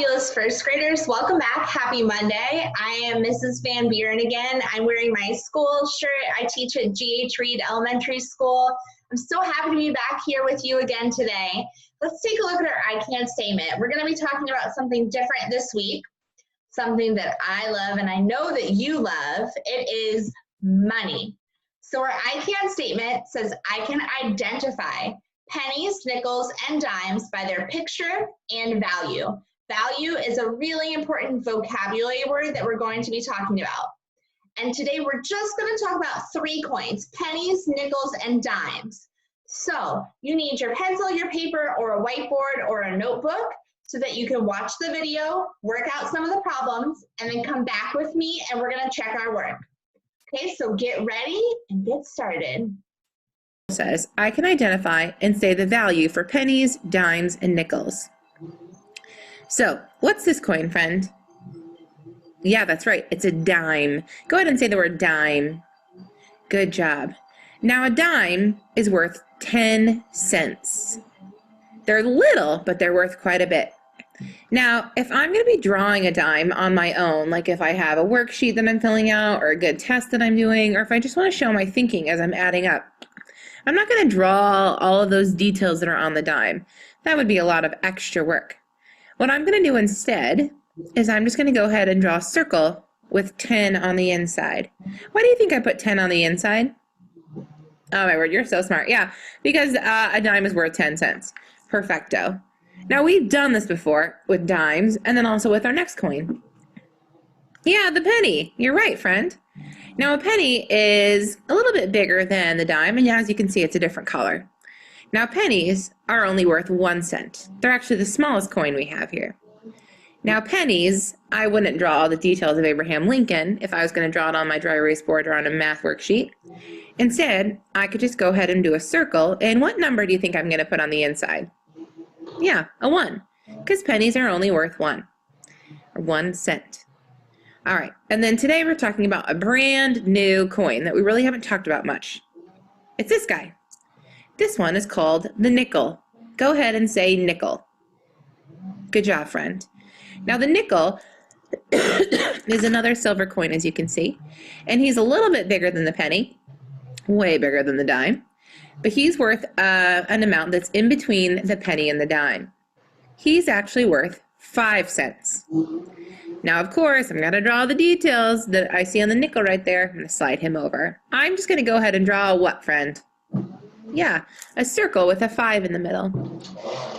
fabulous first graders. Welcome back. Happy Monday. I am Mrs. Van Buren again. I'm wearing my school shirt. I teach at G.H. Reed Elementary School. I'm so happy to be back here with you again today. Let's take a look at our I can statement. We're going to be talking about something different this week, something that I love and I know that you love. It is money. So our I can statement says I can identify pennies, nickels, and dimes by their picture and value. Value is a really important vocabulary word that we're going to be talking about. And today we're just going to talk about 3 coins, pennies, nickels, and dimes. So you need your pencil, your paper, or a whiteboard or a notebook so that you can watch the video, work out some of the problems, and then come back with me and we're going to check our work. Okay, so get ready and get started. Says, I can identify and say the value for pennies, dimes, and nickels. So, what's this coin, friend? Yeah, that's right. It's a dime. Go ahead and say the word dime. Good job. Now, a dime is worth 10 cents. They're little, but they're worth quite a bit. Now, if I'm going to be drawing a dime on my own, like if I have a worksheet that I'm filling out or a good test that I'm doing, or if I just want to show my thinking as I'm adding up, I'm not going to draw all of those details that are on the dime. That would be a lot of extra work. What I'm going to do instead is I'm just going to go ahead and draw a circle with 10 on the inside. Why do you think I put 10 on the inside? Oh my word, you're so smart. Yeah, because a dime is worth 10 cents. Perfecto. Now we've done this before with dimes and then also with our next coin. Yeah, the penny. You're right, friend. Now a penny is a little bit bigger than the dime, and as you can see, it's a different color. Now pennies are only worth 1 cent. They're actually the smallest coin we have here. Now pennies, I wouldn't draw all the details of Abraham Lincoln if I was going to draw it on my dry erase board or on a math worksheet. Instead, I could just go ahead and do a circle, and what number do you think I'm going to put on the inside? Yeah, a 1, because pennies are only worth 1, or 1 cent. All right, and then today we're talking about a brand new coin that we really haven't talked about much. It's this guy. This one is called the nickel. Go ahead and say nickel. Good job, friend. Now the nickel is another silver coin, as you can see, and he's a little bit bigger than the penny, way bigger than the dime, but he's worth an amount that's in between the penny and the dime. He's actually worth 5 cents. Now, of course, I'm going to draw the details that I see on the nickel right there. I'm going to slide him over. I'm just going to go ahead and draw a what, friend? Yeah, a circle with a 5 in the middle.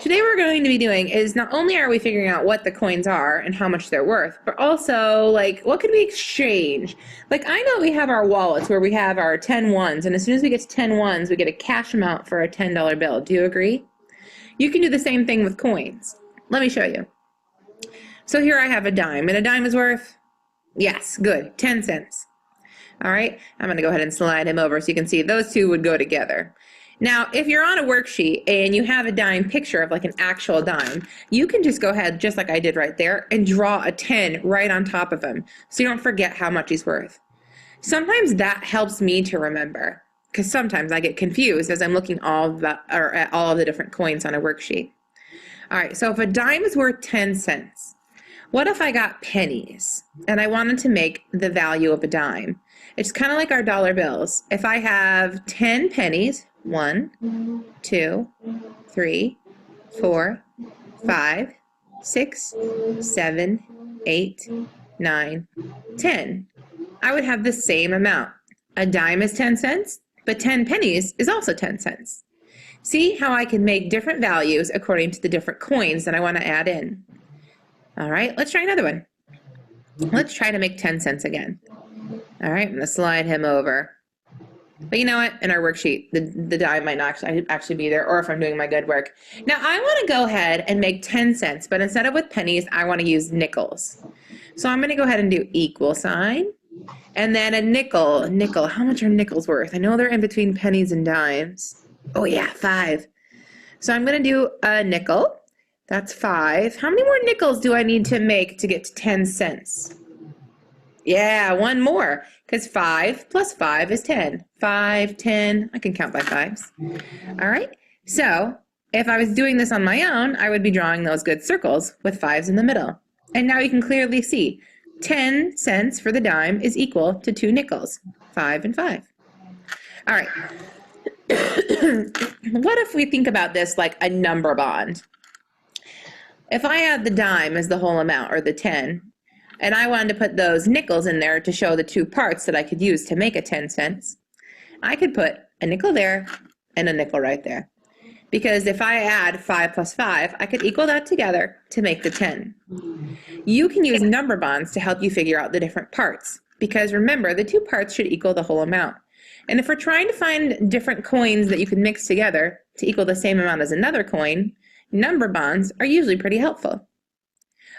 Today what we're going to be doing is not only are we figuring out what the coins are and how much they're worth, but also, like, what could we exchange? Like, I know we have our wallets where we have our 10 ones, and as soon as we get to 10 ones, we get a cash amount for a $10 bill. Do you agree? You can do the same thing with coins. Let me show you. So here I have a dime, and a dime is worth, yes, good, 10 cents. All right, I'm going to go ahead and slide him over so you can see those two would go together. Now, if you're on a worksheet and you have a dime picture of like an actual dime, you can just go ahead, just like I did right there, and draw a 10 right on top of him so you don't forget how much he's worth. Sometimes that helps me to remember, because sometimes I get confused as I'm looking at all of the different coins on a worksheet. All right, so if a dime is worth 10 cents, what if I got pennies and I wanted to make the value of a dime? It's kind of like our dollar bills. If I have 10 pennies, 1, 2, 3, 4, 5, 6, 7, 8, 9, 10, I would have the same amount. A dime is 10 cents, but 10 pennies is also 10 cents. See how I can make different values according to the different coins that I want to add in. All right, let's try another one. Let's try to make 10 cents again. All right, I'm going to slide him over. But you know what? In our worksheet, the dime might not actually be there, or if I'm doing my good work. Now, I want to go ahead and make 10 cents, but instead of with pennies, I want to use nickels. So I'm going to go ahead and do equal sign. And then a nickel. Nickel. How much are nickels worth? I know they're in between pennies and dimes. Oh, yeah, 5. So I'm going to do a nickel. That's 5. How many more nickels do I need to make to get to 10 cents? Yeah, 1 more, because 5 plus 5 is 10. 5, 10, I can count by 5s. All right, so If I was doing this on my own, I would be drawing those good circles with 5s in the middle. And now you can clearly see 10 cents for the dime is equal to 2 nickels, 5 and 5. All right. What if we think about this like a number bond? If I had the dime as the whole amount, or the 10, and I wanted to put those nickels in there to show the 2 parts that I could use to make a 10 cents, I could put a nickel there and a nickel right there. Because if I add 5 plus 5, I could equal that together to make the 10. You can use number bonds to help you figure out the different parts. Because remember, the 2 parts should equal the whole amount. And if we're trying to find different coins that you can mix together to equal the same amount as another coin, number bonds are usually pretty helpful.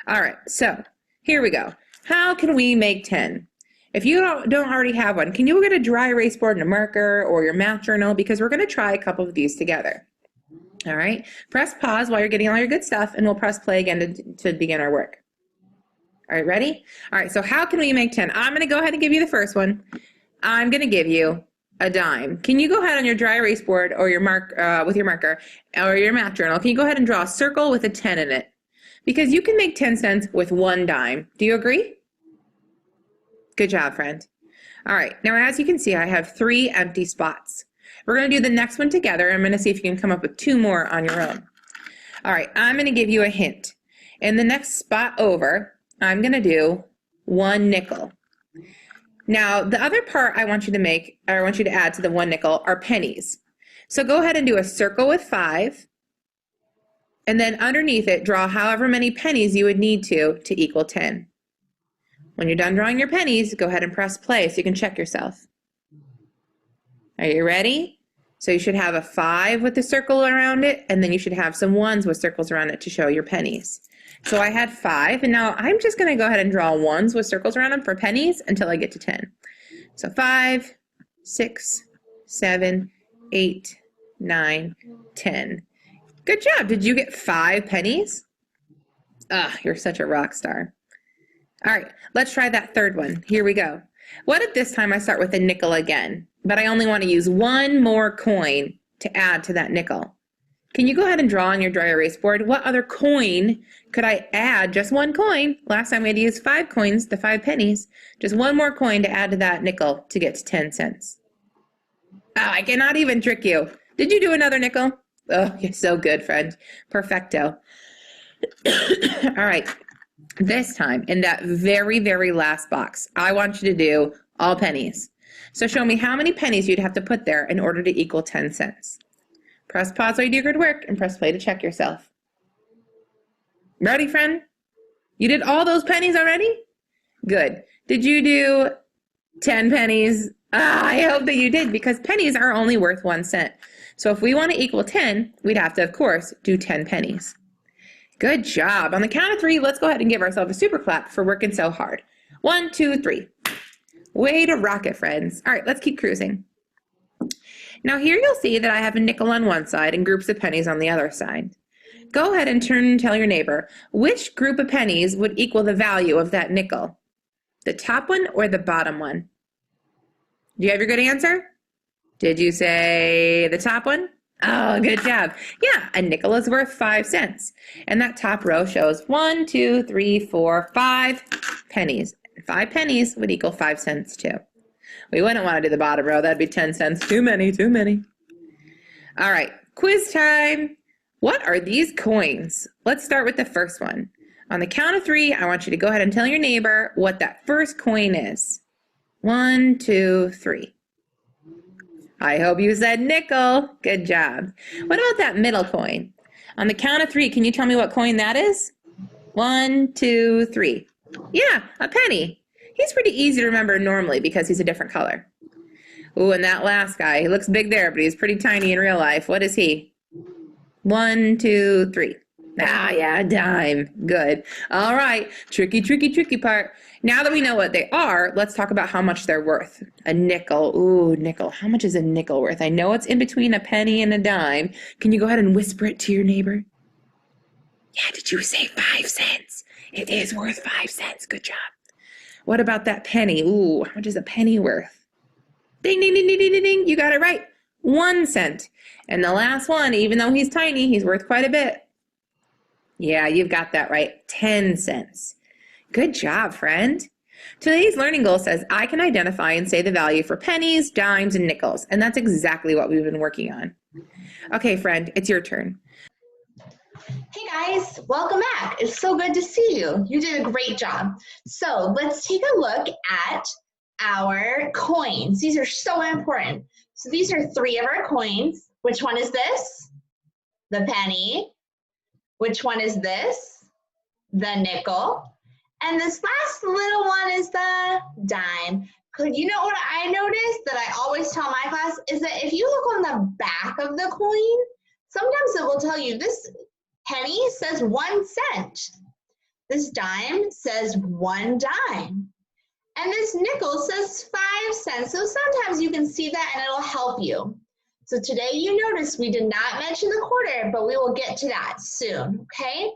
All right, so here we go. How can we make 10? If you don't already have one, can you get a dry erase board and a marker or your math journal? Because we're going to try a couple of these together. All right, press pause while you're getting all your good stuff, and we'll press play again to begin our work. All right, ready? All right, so how can we make 10? I'm going to go ahead and give you the first one. I'm going to give you a dime. Can you go ahead on your dry erase board or your with your marker or your math journal, can you go ahead and draw a circle with a 10 in it? Because you can make 10 cents with 1 dime. Do you agree? Good job, friend. All right, now as you can see, I have 3 empty spots. We're going to do the next one together. I'm going to see if you can come up with 2 more on your own. All right, I'm going to give you a hint. In the next spot over, I'm going to do 1 nickel. Now, the other part I want you to make, or I want you to add to the 1 nickel, are pennies. So go ahead and do a circle with 5, and then underneath it, draw however many pennies you would need to equal 10. When you're done drawing your pennies, go ahead and press play so you can check yourself. Are you ready? So you should have a 5 with a circle around it, and then you should have some 1s with circles around it to show your pennies. So I had 5, and now I'm just going to go ahead and draw 1s with circles around them for pennies until I get to 10. So 5, 6, 7, 8, 9, 10. Good job. Did you get 5 pennies? Ah, you're such a rock star. All right, let's try that third one. Here we go. What if this time I start with a nickel again, but I only want to use 1 more coin to add to that nickel? Can you go ahead and draw on your dry erase board what other coin could I add? Just 1 coin. Last time we had to use 5 coins, the 5 pennies. Just 1 more coin to add to that nickel to get to 10 cents. Oh, I cannot even trick you. Did you do another nickel? Oh, you're so good, friend. Perfecto. All right. This time, in that very, very last box, I want you to do all pennies. So show me how many pennies you'd have to put there in order to equal 10 cents. Press pause while you do your good work and press play to check yourself. Ready, friend? You did all those pennies already? Good. Did you do 10 pennies? I hope that you did, because pennies are only worth 1 cent. So if we want to equal 10, we'd have to, of course, do 10 pennies. Good job. On the count of 3, let's go ahead and give ourselves a super clap for working so hard. 1, 2, 3. Way to rock it, friends. All right, let's keep cruising. Now here you'll see that I have a nickel on one side and groups of pennies on the other side. Go ahead and turn and tell your neighbor, which group of pennies would equal the value of that nickel? The top one or the bottom one? Do you have your good answer? Did you say the top one? Oh, good job. Yeah, a nickel is worth 5 cents. And that top row shows 1, 2, 3, 4, 5 pennies. 5 pennies would equal 5 cents too. We wouldn't want to do the bottom row. That'd be 10 cents. Too many, too many. All right, quiz time. What are these coins? Let's start with the first one. On the count of 3, I want you to go ahead and tell your neighbor what that first coin is. 1, 2, 3. I hope you said nickel. Good job. What about that middle coin? On the count of 3, can you tell me what coin that is? 1, 2, 3. Yeah, a penny. He's pretty easy to remember normally because he's a different color. Ooh, and that last guy, he looks big there, but he's pretty tiny in real life. What is he? 1, 2, 3. Ah, yeah, a dime. Good. All right, tricky, tricky, tricky part. Now that we know what they are, let's talk about how much they're worth. A nickel. Ooh, nickel. How much is a nickel worth? I know it's in between a penny and a dime. Can you go ahead and whisper it to your neighbor? Yeah, did you say 5 cents? It is worth 5 cents. Good job. What about that penny? Ooh, how much is a penny worth? Ding, ding, ding, ding, ding, ding. You got it right. 1 cent. And the last one, even though he's tiny, he's worth quite a bit. Yeah, you've got that right, 10 cents. Good job, friend. Today's learning goal says, I can identify and say the value for pennies, dimes, and nickels. And that's exactly what we've been working on. Okay, friend, it's your turn. Hey guys, welcome back. It's so good to see you. You did a great job. So let's take a look at our coins. These are so important. So these are 3 of our coins. Which one is this? The penny. Which one is this? The nickel. And this last little one is the dime. You know what I noticed that I always tell my class is that if you look on the back of the coin, sometimes it will tell you this penny says 1 cent. This dime says 1 dime. And this nickel says 5 cents. So sometimes you can see that and it'll help you. So today you notice we did not mention the quarter, but we will get to that soon, okay?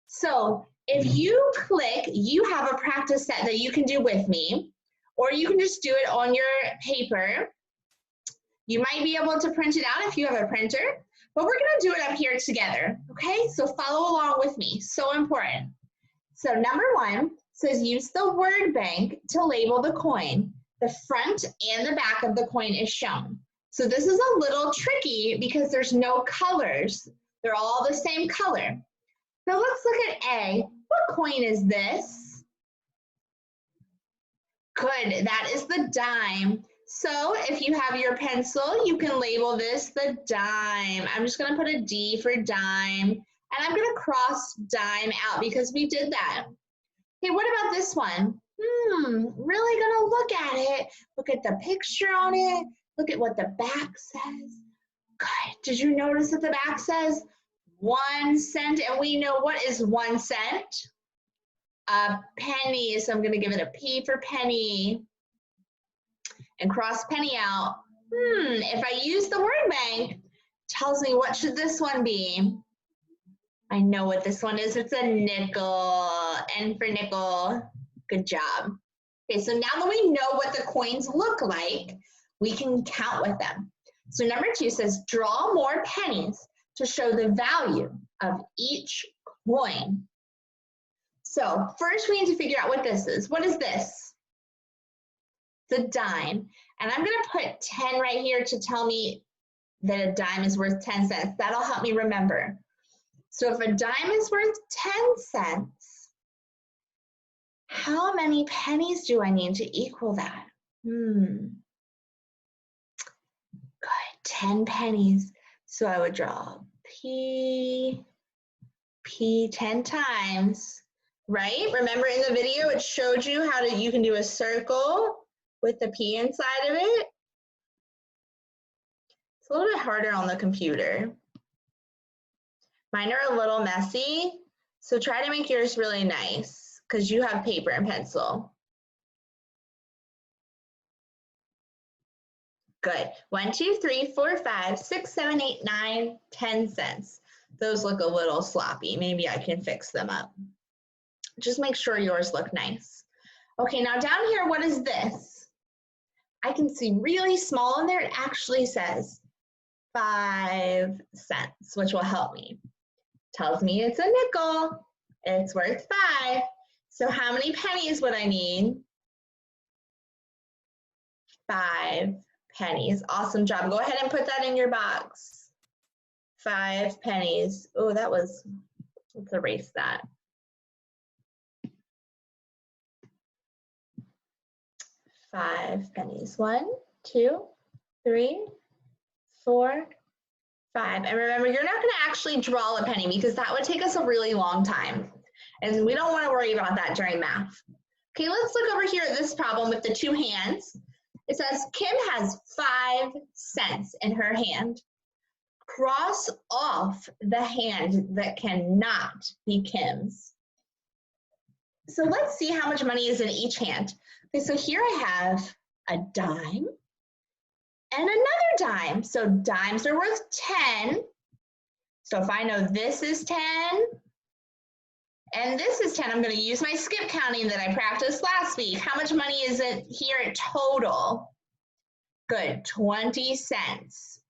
So if you click, you have a practice set that you can do with me, or you can just do it on your paper. You might be able to print it out if you have a printer, but we're gonna do it up here together, okay? So follow along with me, so important. So number 1 says use the word bank to label the coin. The front and the back of the coin is shown. So this is a little tricky because there's no colors. They're all the same color. So let's look at A. What coin is this? Good, that is the dime. So if you have your pencil, you can label this the dime. I'm just gonna put a D for dime, and I'm gonna cross dime out because we did that. Okay, what about this one? Really gonna look at it. Look at the picture on it. Look at what the back says. Good, did you notice that the back says 1 cent? And we know what is 1 cent? A penny, so I'm gonna give it a P for penny and cross penny out. If I use the word bank, tells me what should this one be? I know what this one is, it's a nickel, N for nickel, good job. Okay, so now that we know what the coins look like, we can count with them. So number 2 says, draw more pennies to show the value of each coin. So first we need to figure out what this is. What is this? The dime. And I'm gonna put 10 right here to tell me that a dime is worth 10 cents. That'll help me remember. So if a dime is worth 10 cents, how many pennies do I need to equal that? Good, 10 pennies. So I would draw P 10 times, right? Remember in the video, it showed you how you can do a circle with the P inside of it. It's a little bit harder on the computer. Mine are a little messy, so try to make yours really nice because you have paper and pencil. Good. 1, 2, 3, 4, 5, 6, 7, 8, 9, 10 cents. Those look a little sloppy. Maybe I can fix them up. Just make sure yours look nice. Okay, now down here, what is this? I can see really small on there. It actually says 5 cents, which will help me. Tells me it's a nickel. It's worth 5. So how many pennies would I need? 5 pennies. Awesome job. Go ahead and put that in your box. 5 pennies. Oh, let's erase that. 5 pennies. 1, 2, 3, 4, 5. And remember, you're not going to actually draw a penny because that would take us a really long time. And we don't want to worry about that during math. Okay, let's look over here at this problem with the 2 hands. It says Kim has 5 cents in her hand. Cross off the hand that cannot be Kim's. So let's see how much money is in each hand. Okay, so here I have a dime and another dime. So dimes are worth 10. So if I know this is 10 and this is 10, I'm going to use my skip counting that I practiced last week. How much money is it here total? Good, 20 cents.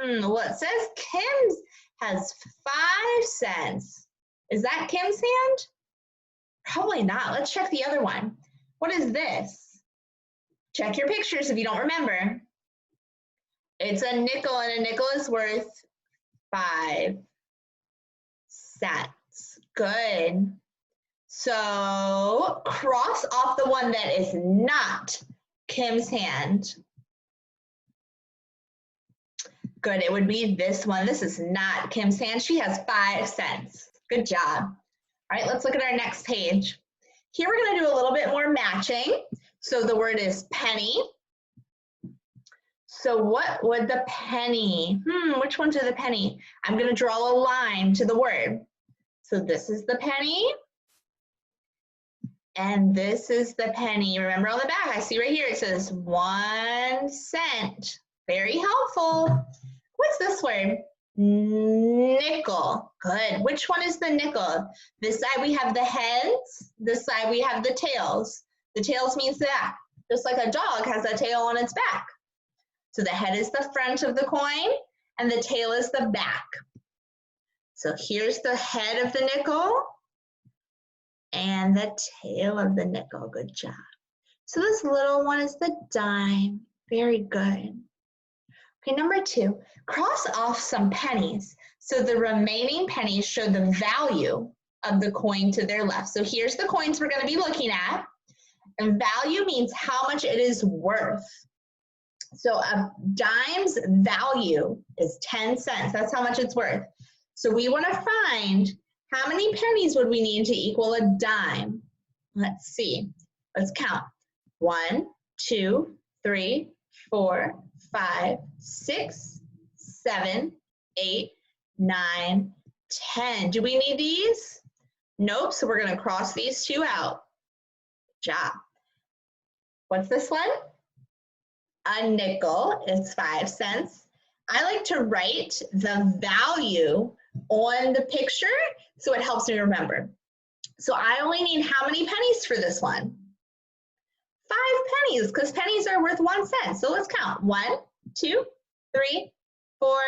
Well, it says Kim's has 5 cents. Is that Kim's hand? Probably not. Let's check the other one. What is this? Check your pictures if you don't remember. It's a nickel, and a nickel is worth 5 cents. Good. So cross off the one that is not Kim's hand. Good, it would be this one. This is not Kim's hand. She has 5 cents. Good job. All right, let's look at our next page. Here we're going to do a little bit more matching. So the word is penny. So what would the penny? Which one's the penny? I'm going to draw a line to the word. So this is the penny. And this is the penny. Remember on the back, I see right here, it says 1 cent. Very helpful. What's this word? Nickel. Good. Which one is the nickel? This side we have the heads. This side we have the tails. The tails means that. Just like a dog has a tail on its back. So the head is the front of the coin and the tail is the back. So here's the head of the nickel and the tail of the nickel. Good job. So this little one is the dime. Very good. Okay, number 2, cross off some pennies. So the remaining pennies show the value of the coin to their left. So here's the coins we're going to be looking at. And value means how much it is worth. So a dime's value is 10 cents. That's how much it's worth. So we want to find how many pennies would we need to equal a dime. Let's see. Let's count. 1, 2, 3, 4, 5, 6, 7, 8, 9, 10. Do we need these? Nope. So we're going to cross these 2 out. Good job. What's this one? A nickel is 5 cents. I like to write the value on the picture so it helps me remember. So I only need how many pennies for this one? 5 pennies, because pennies are worth 1 cent. So let's count. 1, 2, 3, 4,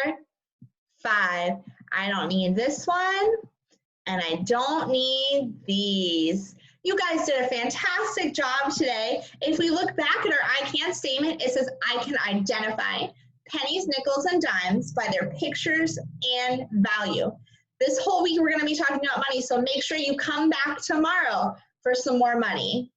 5. I don't need this one, and I don't need these. You guys did a fantastic job today. If we look back at our I can statement, it says I can identify pennies, nickels, and dimes by their pictures and value. This whole week we're going to be talking about money, so make sure you come back tomorrow for some more money.